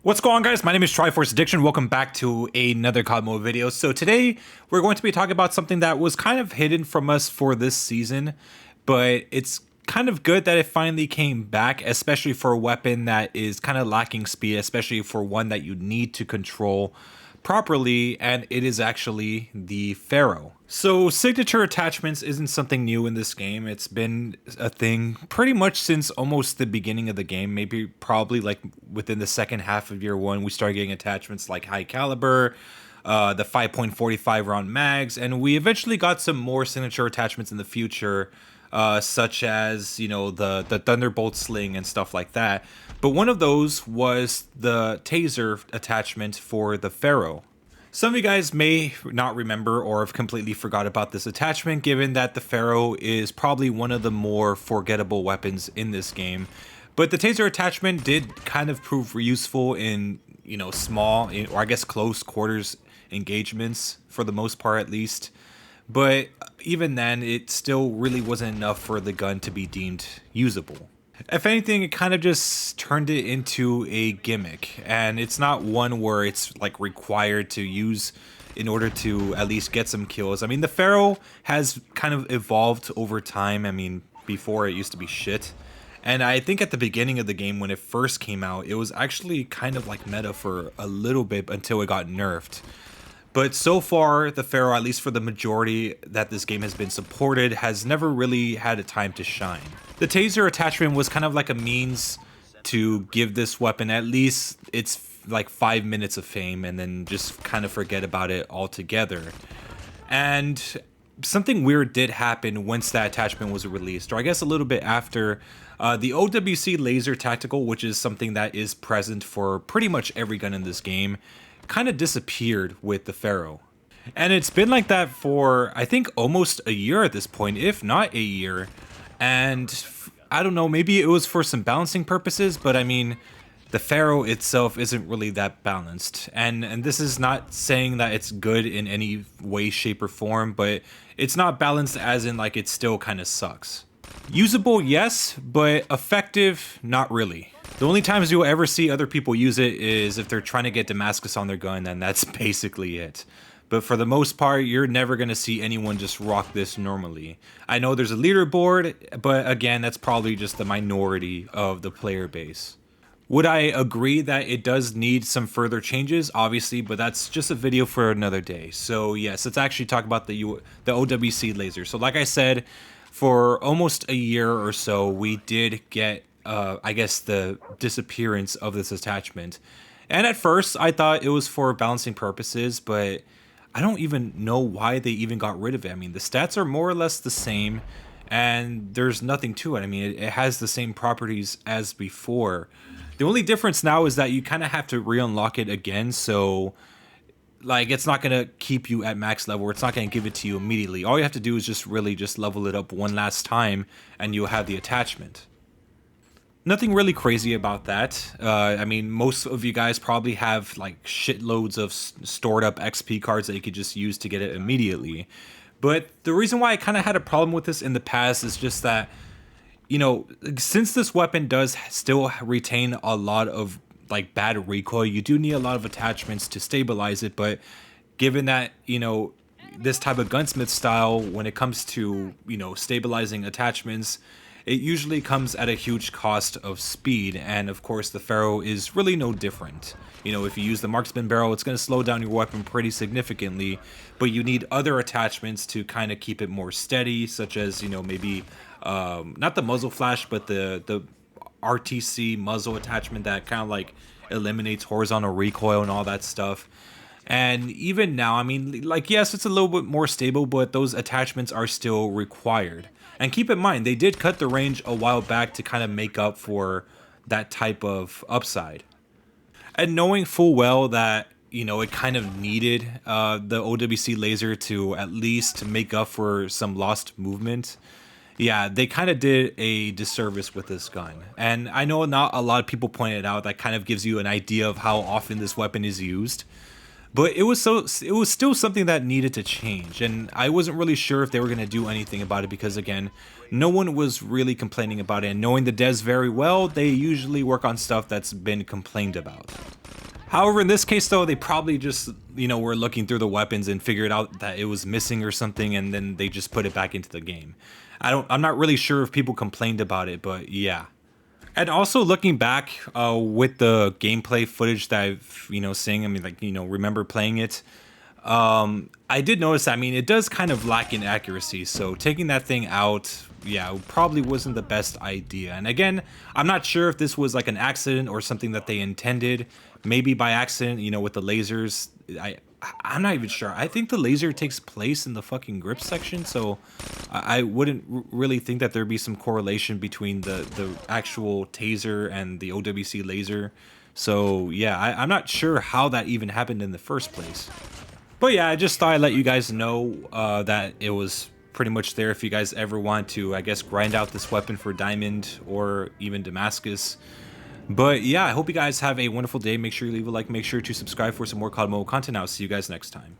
What's going on, guys? My name is Triforce Addiction. Welcome back to another COD mode video. So today we're going to be talking about something that was kind of hidden from us for this season, but it's kind of good that it finally came back, especially for a weapon that is kind of lacking speed, especially for one that you need to control properly, and it is actually the Pharaoh. So signature attachments isn't something new in this game. It's been a thing pretty much since almost the beginning of the game. Maybe probably like within the second half of year one, we started getting attachments like high caliber, the 5.45 round mags, and we eventually got some more signature attachments in the future, such as, you know, the Thunderbolt sling and stuff like that. But one of those was the taser attachment for the Pharaoh. Some of you guys may not remember or have completely forgot about this attachment, given that the Pharaoh is probably one of the more forgettable weapons in this game. But the taser attachment did kind of prove useful in, you know, small, or I guess close quarters engagements, for the most part at least. But even then, it still really wasn't enough for the gun to be deemed usable. If anything, it kind of just turned it into a gimmick, and it's not one where it's like required to use in order to at least get some kills. I mean, the Pharaoh has kind of evolved over time. I mean, before it used to be shit. And I think at the beginning of the game, when it first came out, it was actually kind of like meta for a little bit until it got nerfed. But so far, the Pharaoh, at least for the majority that this game has been supported, has never really had a time to shine. The taser attachment was kind of like a means to give this weapon at least its like 5 minutes of fame and then just kind of forget about it altogether. And something weird did happen once that attachment was released, or I guess a little bit after. The OWC laser tactical, which is something that is present for pretty much every gun in this game, kind of disappeared with the Pharaoh. And it's been like that for, I think, almost a year at this point, if not a year. And I don't know, maybe it was for some balancing purposes, but I mean, the Pharaoh itself isn't really that balanced. And this is not saying that it's good in any way, shape, or form, but it's not balanced as in like it still kind of sucks. Usable, yes, but effective, not really. The only times you'll ever see other people use it is if they're trying to get Damascus on their gun, and that's basically it. But for the most part, you're never going to see anyone just rock this normally. I know there's a leaderboard, but again, that's probably just the minority of the player base. Would I agree that it does need some further changes? Obviously, but that's just a video for another day. So yes, let's actually talk about the OWC laser. So like I said, for almost a year or so, we did get I guess the disappearance of this attachment. And at first I thought it was for balancing purposes, but I don't even know why they even got rid of it. I mean, the stats are more or less the same and there's nothing to it. I mean, it has the same properties as before. The only difference now is that you kind of have to re-unlock it again, so like it's not gonna keep you at max level, or it's not gonna give it to you immediately. All you have to do is just really just level it up one last time and you'll have the attachment. Nothing really crazy about that. I mean, most of you guys probably have like shitloads of stored up XP cards that you could just use to get it immediately. But the reason why I kind of had a problem with this in the past is just that, you know, since this weapon does still retain a lot of like bad recoil, you do need a lot of attachments to stabilize it. But given that, you know, this type of gunsmith style, when it comes to, you know, stabilizing attachments, it usually comes at a huge cost of speed, and of course the Pharaoh is really no different. You know, if you use the marksman barrel, it's going to slow down your weapon pretty significantly, but you need other attachments to kind of keep it more steady, such as, you know, maybe not the muzzle flash, but the RTC muzzle attachment that kind of like eliminates horizontal recoil and all that stuff. And even now, I mean, like, yes, it's a little bit more stable, but those attachments are still required. And keep in mind, they did cut the range a while back to kind of make up for that type of upside. And knowing full well that, you know, it kind of needed the OWC laser to at least make up for some lost movement, yeah, they kind of did a disservice with this gun. And I know not a lot of people pointed out that kind of gives you an idea of how often this weapon is used. But it was still something that needed to change, and I wasn't really sure if they were going to do anything about it because, again, no one was really complaining about it, and knowing the devs very well, they usually work on stuff that's been complained about. However, in this case though, they probably just, you know, were looking through the weapons and figured out that it was missing or something, and then they just put it back into the game. I'm not really sure if people complained about it, but yeah. And also looking back with the gameplay footage that I've, you know, seeing, I mean, like, you know, remember playing it, I did notice that, I mean, it does kind of lack in accuracy, so taking that thing out, yeah, probably wasn't the best idea. And again, I'm not sure if this was like an accident or something that they intended, maybe by accident, you know, with the lasers. I'm not even sure. I think the laser takes place in the fucking grip section, so I wouldn't really think that there'd be some correlation between the actual taser and the OWC laser. So yeah, I'm not sure how that even happened in the first place. But yeah, I just thought I'd let you guys know that it was pretty much there if you guys ever want to, I guess, grind out this weapon for Diamond or even Damascus. But yeah, I hope you guys have a wonderful day. Make sure you leave a like, make sure to subscribe for some more COD mode content. I'll see you guys next time.